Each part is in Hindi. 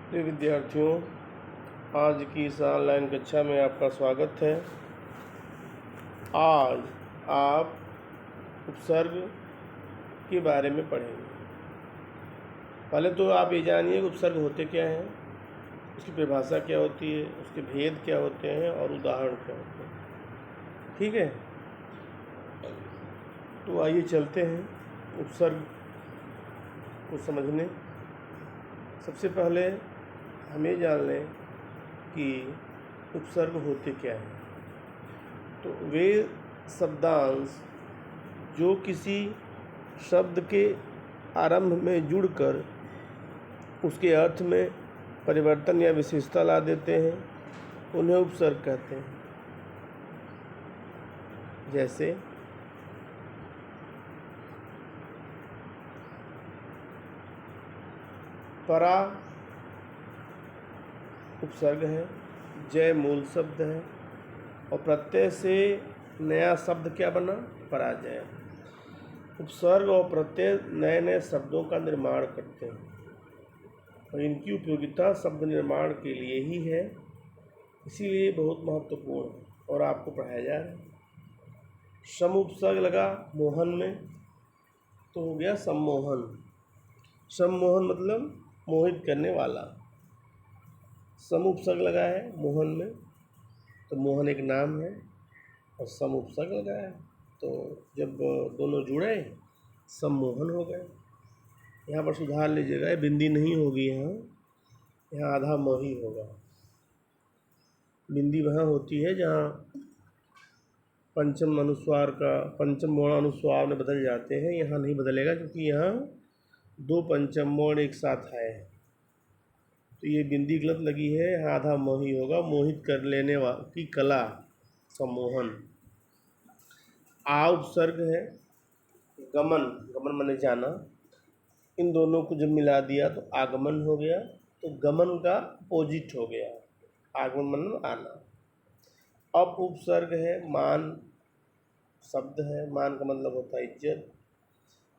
प्रिय विद्यार्थियों, आज की इस ऑनलाइन कक्षा में आपका स्वागत है। आज आप उपसर्ग के बारे में पढ़ेंगे। पहले तो आप ये जानिए कि उपसर्ग होते क्या हैं, उसकी परिभाषा क्या होती है, उसके भेद क्या होते हैं और उदाहरण क्या होते हैं। ठीक है, तो आइए चलते हैं उपसर्ग को समझने। सबसे पहले हम ये जान लें कि उपसर्ग होते क्या हैं। तो वे शब्दांश जो किसी शब्द के आरंभ में जुड़कर उसके अर्थ में परिवर्तन या विशेषता ला देते हैं, उन्हें उपसर्ग कहते हैं। जैसे परा उपसर्ग है, जय मूल शब्द है और प्रत्यय से नया शब्द क्या बना? पराजय। उपसर्ग और प्रत्यय नए नए शब्दों का निर्माण करते हैं और इनकी उपयोगिता शब्द निर्माण के लिए ही है, इसीलिए बहुत महत्वपूर्ण है और आपको पढ़ाया जा रहा है। सम उपसर्ग लगा मोहन में तो हो गया सम्मोहन। सम्मोहन मतलब मोहित करने वाला। सम उपसर्ग लगा है मोहन में तो मोहन एक नाम है और सम उपसर्ग लगा है तो जब दोनों जुड़े सम्मोहन हो गए। यहाँ पर सुधार लीजिएगा, बिंदी नहीं होगी, यहाँ आधा मोही होगा। बिंदी वहाँ होती है जहाँ पंचम अनुस्वार का पंचम वर्ण अनुस्वार में बदल जाते हैं, यहाँ नहीं बदलेगा क्योंकि यहाँ दो पंचम वर्ण एक साथ आए हैं। तो ये बिंदी गलत लगी है, यहाँ आधा मोही होगा। मोहित कर लेने की कला, सम्मोहन। आ उपसर्ग है गमन, गमन माने जाना। इन दोनों को जब मिला दिया तो आगमन हो गया, तो गमन का अपोजिट हो गया, आगमन माने आना। अब उपसर्ग है मान शब्द है, मान का मतलब होता है इज्जत।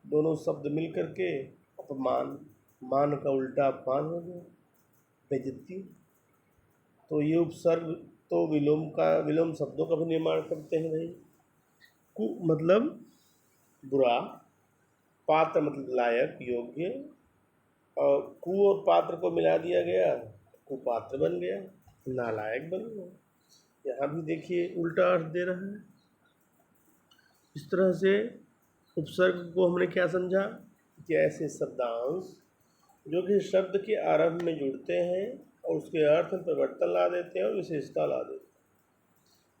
दोनों शब्द मिल करके अपमान, मान का उल्टा अपमान हो गया, बेइज्जती। तो ये उपसर्ग तो विलोम शब्दों का भी निर्माण करते हैं भाई। कु मतलब बुरा, पात्र मतलब लायक योग्य, और कु और पात्र को मिला दिया गया, कुपात्र बन गया, नालायक बन गया। यहाँ भी देखिए उल्टा अर्थ दे रहा है। इस तरह से उपसर्ग को हमने क्या समझा कि ऐसे शब्दांश जो कि शब्द के आरंभ में जुड़ते हैं और उसके अर्थ में परिवर्तन ला देते हैं और विशेषता ला देते हैं,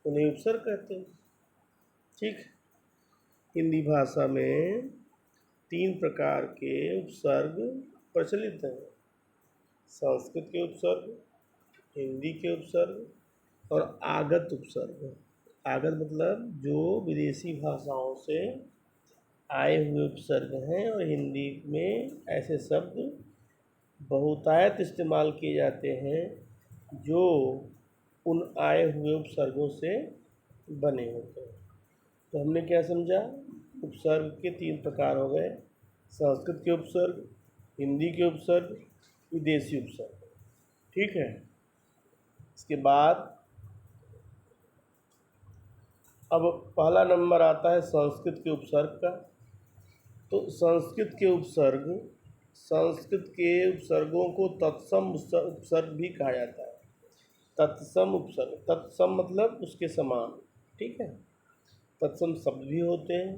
उन्हें उपसर्ग कहते हैं। ठीक, हिंदी भाषा में 3 प्रकार के उपसर्ग प्रचलित हैं: संस्कृत के उपसर्ग, हिंदी के उपसर्ग और आगत उपसर्ग। आगत मतलब जो विदेशी भाषाओं से आए हुए उपसर्ग हैं और हिंदी में ऐसे शब्द बहुतायत इस्तेमाल किए जाते हैं जो उन आए हुए उपसर्गों से बने होते हैं। तो हमने क्या समझा? उपसर्ग के 3 प्रकार हो गए: संस्कृत के उपसर्ग, हिंदी के उपसर्ग, विदेशी उपसर्ग। ठीक है, इसके बाद अब पहला नंबर आता है संस्कृत के उपसर्ग का। तो संस्कृत के उपसर्गों को तत्सम उपसर्ग भी कहा जाता है। तत्सम उपसर्ग, तत्सम मतलब उसके समान। ठीक है, तत्सम शब्द भी होते हैं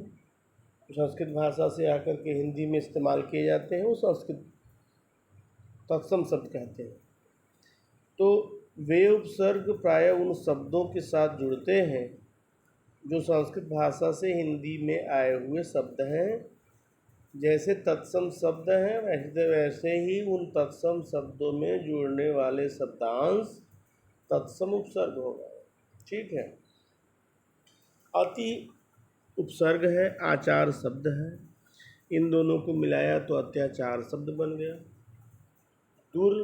संस्कृत भाषा से आकर के हिंदी में इस्तेमाल किए जाते हैं, वो संस्कृत तत्सम शब्द कहते हैं। तो वे उपसर्ग प्रायः उन शब्दों के साथ जुड़ते हैं जो संस्कृत भाषा से हिंदी में आए हुए शब्द हैं। जैसे तत्सम शब्द हैं वैसे ही उन तत्सम शब्दों में जुड़ने वाले शब्दांश तत्सम उपसर्ग होगा। ठीक है, अति उपसर्ग है आचार शब्द है, इन दोनों को मिलाया तो अत्याचार शब्द बन गया। दुर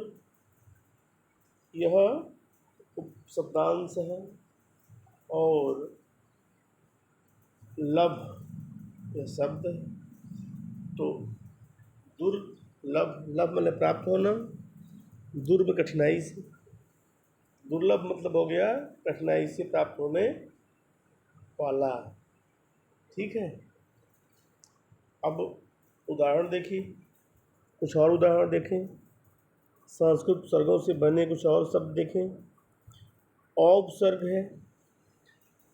यह शब्दांश है और लभ यह शब्द है। तो दुर्लभ, लभ मतलब प्राप्त होना, दुर्लभ कठिनाई से, दुर्लभ मतलब हो गया कठिनाई से प्राप्त होने वाला। ठीक है, अब उदाहरण देखिए, कुछ और उदाहरण देखें। संस्कृत उपसर्गों से बने कुछ और शब्द देखें। औपसर्ग है,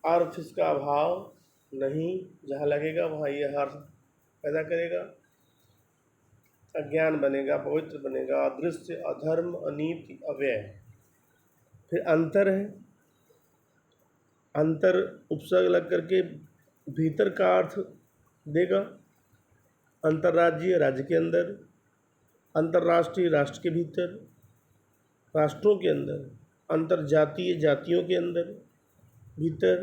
अर्थ इसका अभाव नहीं, जहाँ लगेगा वहाँ यह अर्थ पैदा करेगा। अज्ञान बनेगा, पवित्र बनेगा, अदृश्य, अधर्म, अनीति, अव्यय। फिर अंतर है, अंतर उपसर्ग लग करके भीतर का अर्थ देगा। अंतर्राज्यीय, राज्य के अंदर। अंतर्राष्ट्रीय, राष्ट्र के भीतर, राष्ट्रों के अंदर। अंतर्जातीय, जातियों के अंदर भीतर।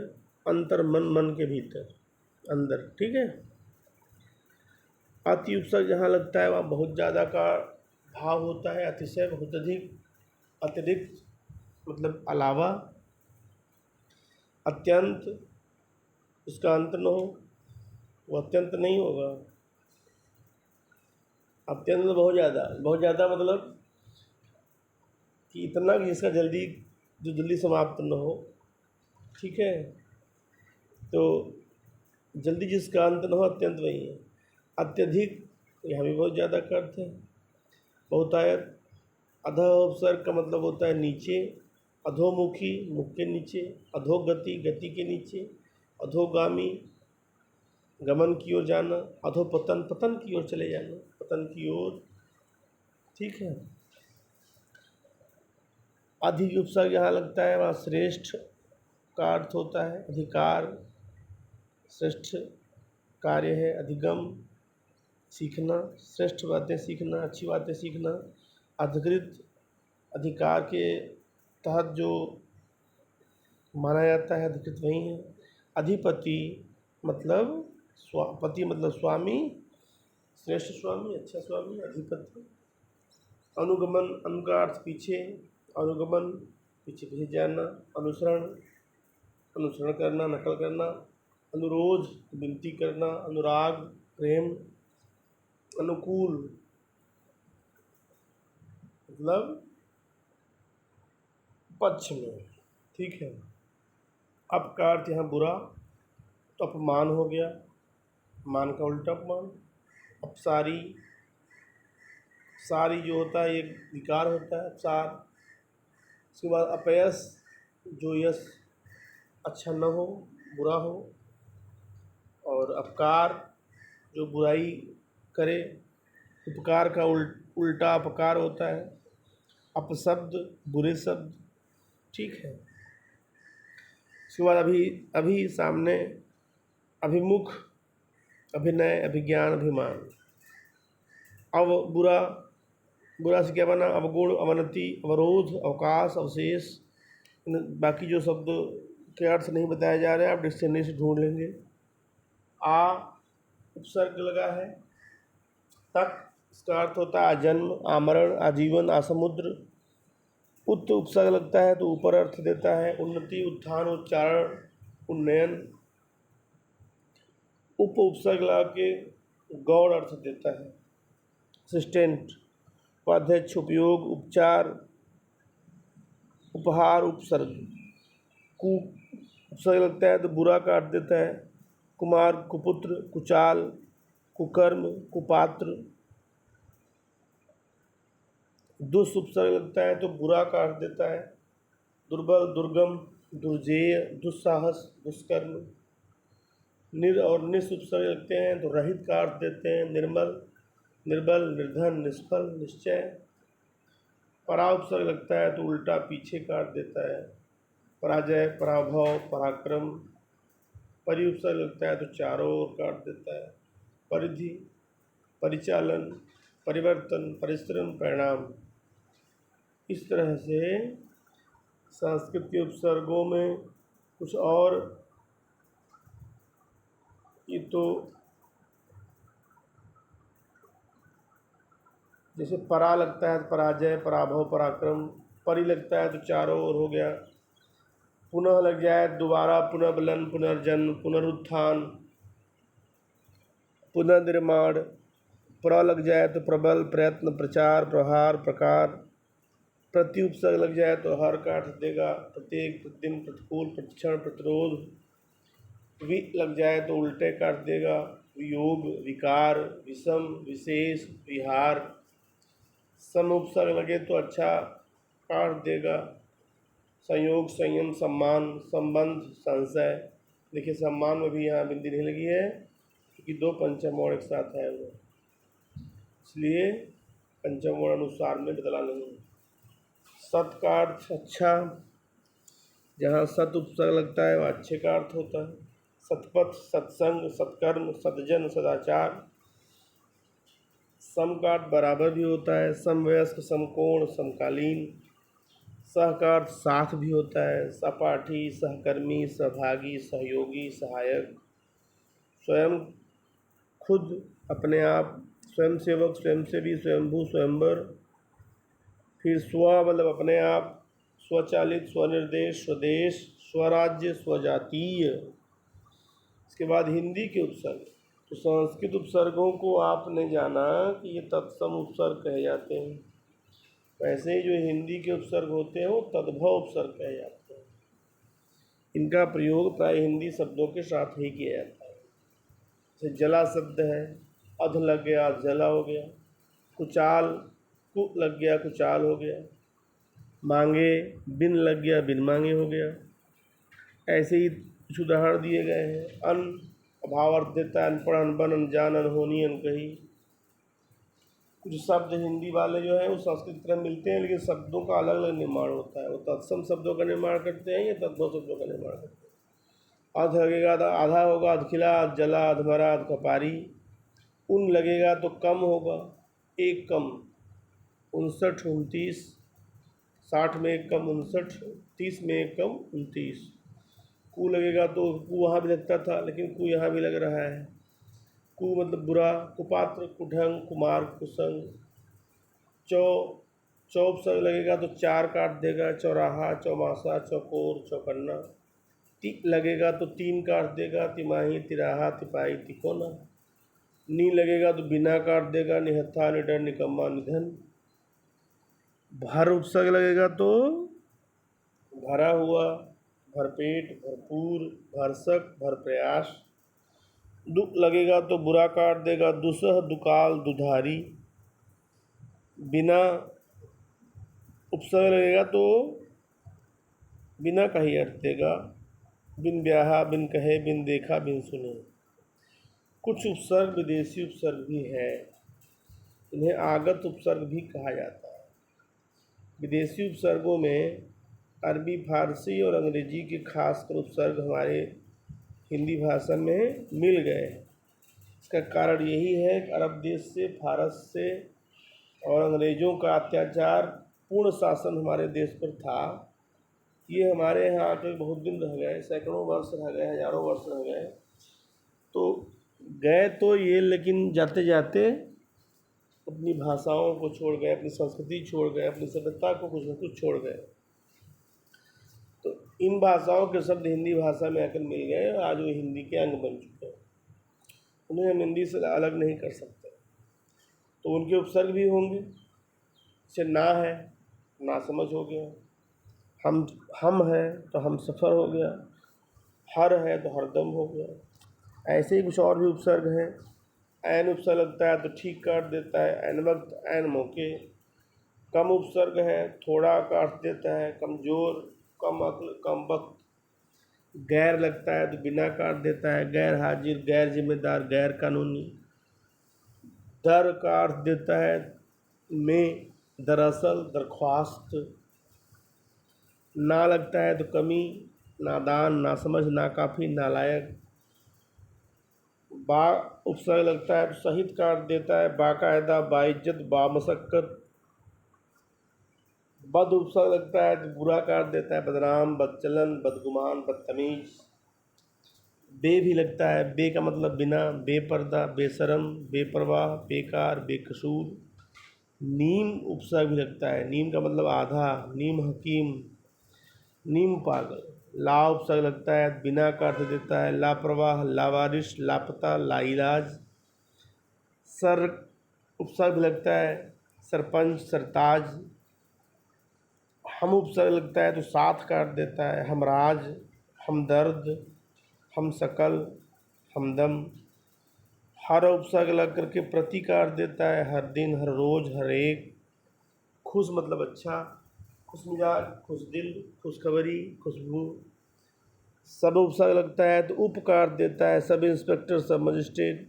अंतर मन, मन के भीतर अंदर। ठीक है, अति उपसर्ग जहाँ लगता है वहाँ बहुत ज़्यादा का भाव होता है। अतिशय, बहुत अधिक, अतिरिक्त मतलब अलावा। अत्यंत, इसका अंत न हो, वो अत्यंत नहीं होगा। अत्यंत बहुत ज़्यादा, बहुत ज़्यादा मतलब कि इतना कि जिसका जल्दी, जो जल्दी समाप्त न हो। ठीक है, तो जल्दी जिसका अंत न हो, अत्यंत वही है। अत्यधिक, यहाँ भी बहुत ज़्यादा का अर्थ है। बहुतायत, अधः उपसर्ग का मतलब होता है नीचे। अधोमुखी, मुख के नीचे। अधोगति, गति के नीचे। अधोगामी, गमन की ओर जाना। अधोपतन, पतन की ओर चले जाना, पतन की ओर। ठीक है, अधिक उपसर्ग यहाँ लगता है वहाँ श्रेष्ठ का अर्थ होता है। अधिकार, श्रेष्ठ कार्य है। अधिगम, सीखना, श्रेष्ठ बातें सीखना, अच्छी बातें सीखना। अधिकृत, अधिकार के तहत जो माना जाता है, अधिकृत वही है। अधिपति मतलब पति मतलब स्वामी, श्रेष्ठ स्वामी, अच्छा स्वामी, अधिपति। अनुगमन, अनु का अर्थ पीछे, अनुगमन पीछे पीछे जाना। अनुसरण, अनुसरण करना, नकल करना। अनुरोध, विनती करना। अनुराग, प्रेम। अनुकूल मतलब पक्ष में। ठीक है, अब का अर्थ यहाँ बुरा, तो अपमान हो गया, मान का उल्टा अपमान। अपसारी, सारी जो होता है एक विकार होता है, अपसार। उसके बाद अपयश, जो यश अच्छा न हो, बुरा हो। और अपकार, जो बुराई करे। उपकार का उल्टा अपकार होता है। अपशब्द, बुरे शब्द। ठीक है, उसके बाद अभी सामने अभिमुख, अभिनय, अभिज्ञान, अभिमान। अब बुरा, बुरा से क्या बना? अवगुण, अवनति, अवरोध, अवकाश, अवशेष। बाकी जो शब्द के अर्थ नहीं बताए जा रहे हैं, आप डिक्शनरी से ढूंढ लेंगे। आ उपसर्ग लगा है। तक, इसका अर्थ होता है आजन्म, आमरण, आजीवन, आसमुद्र। उत उपसर्ग लगता है तो ऊपर अर्थ देता है। उन्नति, उत्थान, उच्चारण, उन्नयन। उप उपसर्ग लगा के गौड़ अर्थ देता है। असिस्टेंट, उपाध्यक्ष, उपयोग, उपचार, उपहार, उपसर्ग। कु उपसर्ग लगता है तो बुरा का अर्थ देता है। कुमार, कुपुत्र, कुचाल, कुकर्म, कुपात्र। दुष् उपसर्ग लगता है तो बुरा का अर्थ देता है। दुर्बल, दुर्गम, दुर्जेय, दुस्साहस, दुष्कर्म। निर और निस उपसर्ग लगते हैं तो रहित का अर्थ देते हैं। निर्मल, निर्बल, निर्धन, निष्फल, निश्चय। परा उपसर्ग लगता है तो उल्टा, पीछे का अर्थ देता है। पराजय, पराभव, पराक्रम। परि उपसर्ग लगता है तो चारों ओर का अर्थ देता है। परिधि, परिचालन, परिवर्तन, परिश्रम, परिणाम। इस तरह से संस्कृत के उपसर्गों में कुछ और, ये तो जैसे परा लगता है तो पराजय, पराभव, पराक्रम। परि लगता है तो चारों ओर हो गया। पुनः लग जाए दोबारा, पुनर्बलन, पुनर्जन्म, पुनरुत्थान, पुनर्निर्माण। प्र लग जाए तो प्रबल, प्रयत्न, प्रचार, प्रहार, प्रकार। प्रति उपसर्ग लग जाए तो हर का अर्थ देगा प्रत्येक, प्रतिदिन, प्रतिकूल, प्रतिक्षण, प्रतिरोध। वि लग जाए तो उल्टे का अर्थ देगा वियोग, विकार, विषम, विशेष, विहार। सम उपसर्ग लगे तो अच्छा का अर्थ देगा संयोग, संयम, सम्मान, संबंध, संशय। देखिए सम्मान में भी यहाँ बिंदी नहीं लगी है क्योंकि दो पंचम और एक साथ है वो, इसलिए पंचम और अनुसार में बदला नहीं। सत का अर्थ अच्छा, जहाँ सत उपसर्ग लगता है वह अच्छे का अर्थ होता है। सतपथ, सत्संग, सत्कर्म, सदजन, सदाचार। सम का अर्थ बराबर भी होता है, समवयस्क, समकोण, समकालीन। सह का अर्थ साथ भी होता है, सहपाठी, सहकर्मी, सहभागी, सहयोगी, सहायक। स्वयं, खुद, अपने आप, स्वयंसेवक, स्वयंसेवी, स्वयंभू, स्वयंवर। फिर स्व मतलब अपने आप, स्वचालित, स्वनिर्देश, स्वदेश, स्वराज्य, स्वजातीय। इसके बाद हिंदी के उपसर्ग। तो संस्कृत उपसर्गों को आपने जाना कि ये तत्सम उपसर्ग कहे जाते हैं, वैसे ही जो हिंदी के उपसर्ग होते हैं वो तद्भव उपसर्ग कहे जाते हैं। इनका प्रयोग प्राय हिंदी शब्दों के साथ ही किया जाता है। जैसे जला शब्द है, अध लग गया अध जला हो गया। कुचाल, कु लग गया कुचाल हो गया। मांगे, बिन लग गया बिन मांगे हो गया। ऐसे ही कुछ उदाहरण दिए गए हैं। अन अभाव अर्थ देता है अनपढ़, अनबन, अनजान, अनहोनी, अनकही। कुछ शब्द हिंदी वाले जो हैं वो संस्कृत की तरह मिलते हैं लेकिन शब्दों का अलग अलग निर्माण होता है। वो तत्सम शब्दों का निर्माण करते हैं या तद्भव शब्दों का निर्माण करते हैं। अध लगेगा तो आधा होगा, अधखिला, अध जला, अधमरा, अधकपारी। उन लगेगा तो कम होगा, एक कम, 59, 29, 60 में एक कम 59, 30 में एक कम 29। कु लगेगा तो कु वहाँ भी लगता था लेकिन कु यहाँ भी लग रहा है। कु मतलब बुरा, कुपात्र, कुढंग, कुमार, कुसंग। चौ, उपसर्ग लगेगा तो चार काट देगा, चौराहा, चौमासा, चौकोर, चौकन्ना। ति लगेगा तो तीन काट देगा, तिमाही, तिराहा, तिपाही, तिकोना। नी लगेगा तो बिना काट देगा, निहत्था, निडर, निकम्मा, निधन। भर उपसर्ग लगेगा तो भरा हुआ, भरपेट, भरपूर, भरसक, भरप्रयास। दु लगेगा तो बुरा काट देगा, दुसह, दुकाल, दुधारी। बिना उपसर्ग लगेगा तो बिना का ही अर्थ देगा, बिन ब्याहा, बिन कहे, बिन देखा, बिन सुने। कुछ उपसर्ग विदेशी उपसर्ग भी है, इन्हें आगत उपसर्ग भी कहा जाता है। विदेशी उपसर्गों में अरबी, फारसी और अंग्रेजी के खासकर उपसर्ग हमारे हिंदी भाषा में मिल गए। इसका कारण यही है कि अरब देश से, फारस से और अंग्रेज़ों का अत्याचार पूर्ण शासन हमारे देश पर था। ये हमारे यहाँ आकर बहुत दिन रह गए, सैकड़ों वर्ष रह गए, हजारों वर्ष रह गए। तो गए तो ये लेकिन जाते जाते अपनी भाषाओं को छोड़ गए, अपनी संस्कृति छोड़ गए, अपनी सभ्यता को कुछ न कुछ छोड़ गए। तो इन भाषाओं के शब्द हिंदी भाषा में आकर मिल गए और आज वो हिंदी के अंग बन चुके हैं। उन्हें हम हिंदी से अलग नहीं कर सकते। तो उनके उपसर्ग भी होंगे। जैसे ना है, ना समझ हो गया। हम है तो हम सफ़र हो गया। हर है तो हरदम हो गया। ऐसे ही कुछ और भी उपसर्ग हैं। ऐन उपसर्ग लगता है तो ठीक काट देता है, ऐन वक्त, ऐन मौके। कम उपसर्ग है, थोड़ा काट देता है, कमज़ोर, कम अक्ल, कम वक्त। गैर लगता है तो बिना काट देता है, गैर हाजिर, गैर जिम्मेदार, गैर कानूनी। दर का अर्थ देता है में, दरअसल, दरख्वास्त। ना लगता है तो कमी, नादान, नासमझ, नाकाफ़ी, नालायक। बा उपसर्ग लगता है तो सहित काट देता है, बाकायदा, बाइज्जत, बामशक्कत। बद उपसर्ग लगता है तो बुरा काट देता है, बदनाम, बदचलन, बदगुमान, बदतमीज। बे भी लगता है, बे का मतलब बिना, बेपर्दा, बेशरम, बेपरवाह, बेकार, बेकसूर। नीम उपसर्ग भी लगता है, नीम का मतलब आधा, नीम हकीम, नीम पागल। ला उपसर्ग लगता है, बिना का अर्थ देता है, लापरवाह, लावारिश, लापता, लाइलाज। सर उपसर्ग लगता है, सरपंच, सरताज। हम उपसर्ग लगता है तो साथ काट देता है, हमराज, हमदर्द, हम शकल, हमदम। हर उपसर्ग लग करके प्रति काट देता है, हर दिन, हर रोज़, हर एक। खुश मतलब अच्छा, खुश मिजाज, खुश दिल, खुशखबरी, खुशबू। सब उपसर्ग लगता है तो उप काट देता है, सब इंस्पेक्टर, सब मजिस्ट्रेट।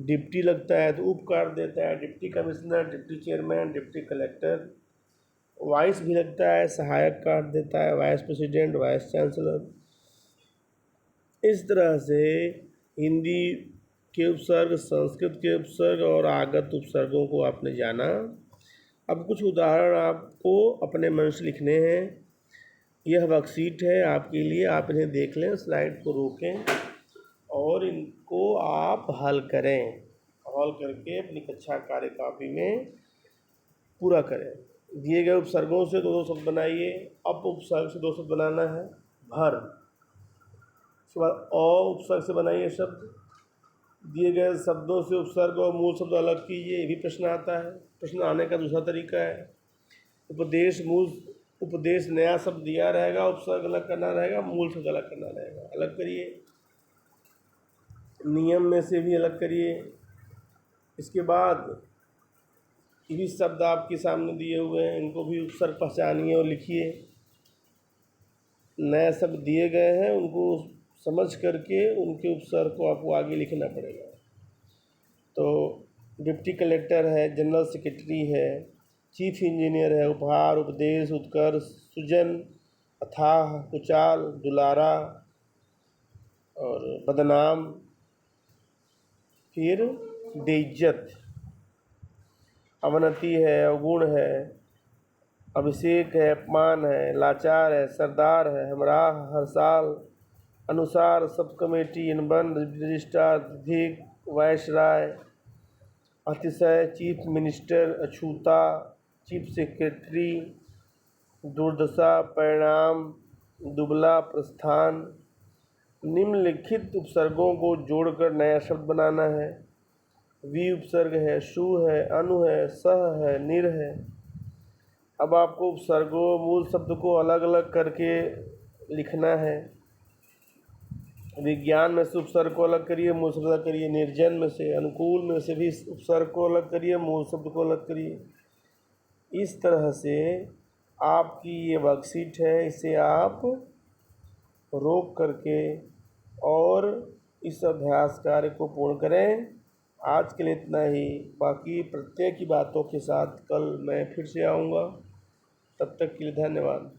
डिप्टी लगता है तो उप काट देता है, deputy commissioner, deputy chairman, deputy collector. Vice भी लगता है, सहायक काट देता है, वाइस प्रेसिडेंट, वाइस चांसलर। इस तरह से हिंदी के उपसर्ग, संस्कृत के उपसर्ग और आगत उपसर्गों को आपने जाना। अब कुछ उदाहरण आपको अपने मन से लिखने हैं। यह वर्कशीट है आपके लिए, आप इन्हें देख लें, स्लाइड को रोकें और इनको आप हल करें। हल करके अपनी कक्षा कार्य कापी में पूरा करें। दिए गए उपसर्गों से दो शब्द बनाइए। अप उपसर्ग से दो शब्द बनाना है, भर। उसके बाद अ उपसर्ग से बनाइए शब्द। दिए गए शब्दों से उपसर्ग और मूल शब्द अलग कीजिए, ये भी प्रश्न आता है। प्रश्न आने का दूसरा तरीका है उपदेश। मूल उपदेश नया शब्द दिया रहेगा, उपसर्ग अलग करना रहेगा, मूल शब्द अलग करना रहेगा। अलग करिए। नियम में से भी अलग करिए। इसके बाद ये भी शब्द आपके सामने दिए हुए हैं, इनको भी उपसर्ग पहचानिए और लिखिए। नए शब्द दिए गए हैं, उनको समझ करके उनके उपसर्ग को आपको आगे लिखना पड़ेगा। तो डिप्टी कलेक्टर है, जनरल सेक्रेटरी है, चीफ इंजीनियर है, उपहार, उपदेश, उत्कर्ष, सुजन, अथाह, कुचाल, दुलारा और बदनाम। फिर बेइज्जत, अवनति है, अवगुण है, अभिषेक है, अपमान है, लाचार है, सरदार है, हमराह, हर साल, अनुसार, सब कमेटी, अनुबंध, रजिस्ट्रार, अधिक, वायसराय, अतिशय, चीफ मिनिस्टर, अछूता, चीफ सेक्रेटरी, दुर्दशा, परिणाम, दुबला, प्रस्थान। निम्नलिखित उपसर्गों को जोड़कर नया शब्द बनाना है। वी उपसर्ग है, शु है, अनु है, सह है, निर है। अब आपको उपसर्गों मूल शब्द को अलग अलग करके लिखना है। विज्ञान में से उपसर्ग को अलग करिए, मूल शब्द अलग करिए। निर्जन में से, अनुकूल में से भी उपसर्ग को अलग करिए, मूल शब्द को अलग करिए। इस तरह से आपकी ये वर्कशीट है, इसे आप रोक करके और इस अभ्यास कार्य को पूर्ण करें। आज के लिए इतना ही। बाकी प्रत्येक की बातों के साथ कल मैं फिर से आऊँगा। तब तक के लिए धन्यवाद।